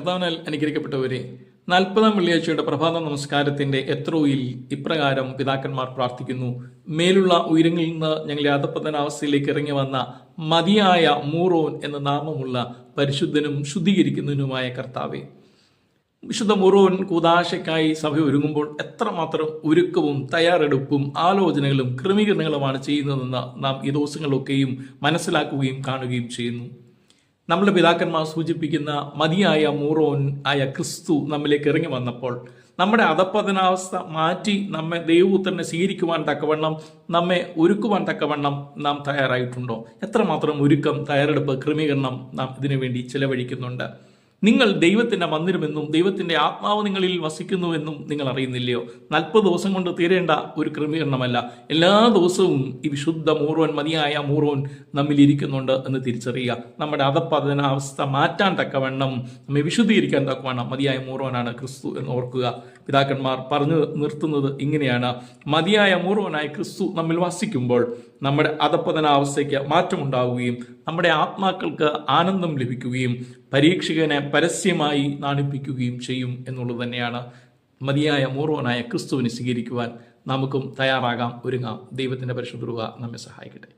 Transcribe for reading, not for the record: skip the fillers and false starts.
കർത്താവിനാൽ അനുഗ്രഹിക്കപ്പെട്ടവരെ, 40-ാം വെള്ളിയാഴ്ചയുടെ പ്രഭാത നമസ്കാരത്തിന്റെ എത്രോയിൽ ഇപ്രകാരം പിതാക്കന്മാർ പ്രാർത്ഥിക്കുന്നു: മേലുള്ള ഉയരങ്ങളിൽ നിന്ന് ഞങ്ങളെ അധപ്പതനാവസ്ഥയിലേക്ക് ഇറങ്ങി വന്ന മതിയായ മൂറോൻ എന്ന നാമമുള്ള പരിശുദ്ധനും ശുദ്ധീകരിക്കുന്നതിനുമായ കർത്താവെ, വിശുദ്ധ മൂറോൻ കൂദാശയ്ക്കായി സഭ ഒരുങ്ങുമ്പോൾ എത്രമാത്രം ഒരുക്കവും തയ്യാറെടുപ്പും ആലോചനകളും ക്രമീകരണങ്ങളുമാണ് ചെയ്യുന്നതെന്ന് നാം ഈ ദിവസങ്ങളിലൊക്കെയും മനസ്സിലാക്കുകയും കാണുകയും ചെയ്യുന്നു. നമ്മുടെ പിതാക്കന്മാർ സൂചിപ്പിക്കുന്ന മതിയായ മൂറോൻ ആയ ക്രിസ്തു നമ്മിലേക്ക് ഇറങ്ങി വന്നപ്പോൾ നമ്മുടെ അധപ്പതനാവസ്ഥ മാറ്റി നമ്മെ ദൈവപുത്രനെ സ്വീകരിക്കുവാൻ തക്കവണ്ണം, നമ്മെ ഒരുക്കുവാൻ തക്കവണ്ണം നാം തയ്യാറായിട്ടുണ്ടോ? എത്രമാത്രം ഒരുക്കം, തയ്യാറെടുപ്പ്, ക്രമീകരണം നാം ഇതിനു വേണ്ടി ചിലവഴിക്കുന്നുണ്ട്? നിങ്ങൾ ദൈവത്തിന്റെ മന്ദിരമെന്നും ദൈവത്തിന്റെ ആത്മാവ് നിങ്ങളിൽ വസിക്കുന്നുവെന്നും നിങ്ങൾ അറിയുന്നില്ലയോ? 40 ദിവസം കൊണ്ട് തീരേണ്ട ഒരു ക്രമീകരണമല്ല. എല്ലാ ദിവസവും ഈ വിശുദ്ധ മൂറോൻ, മതിയായ മൂറോൻ നമ്മിൽ ഇരിക്കുന്നുണ്ട് എന്ന് തിരിച്ചറിയുക. നമ്മുടെ അധപ്പതനാവസ്ഥ മാറ്റാൻ തക്കവണ്ണം, നമ്മെ വിശുദ്ധീകരിക്കാൻ തക്കവണ്ണം മതിയായ മൂറോനാണ് ക്രിസ്തു എന്ന് ഓർക്കുക. പിതാക്കന്മാർ പറഞ്ഞു നിർത്തുന്നത് ഇങ്ങനെയാണ്: മതിയായ മൂറോനായ ക്രിസ്തു നമ്മിൽ വസിക്കുമ്പോൾ നമ്മുടെ അധപ്പതനാവസ്ഥയ്ക്ക് മാറ്റമുണ്ടാവുകയും നമ്മുടെ ആത്മാക്കൾക്ക് ആനന്ദം ലഭിക്കുകയും പരീക്ഷകനെ പരസ്യമായി നാണിപ്പിക്കുകയും ചെയ്യും എന്നുള്ളത് തന്നെയാണ്. മതിയായ മൂറോനായ ക്രിസ്തുവിനെ സ്വീകരിക്കുവാൻ നമുക്കും തയ്യാറാകാം, ഒരുങ്ങാം. ദൈവത്തിന്റെ പരിശുദ്ധ കൃപ നമ്മെ സഹായിക്കട്ടെ.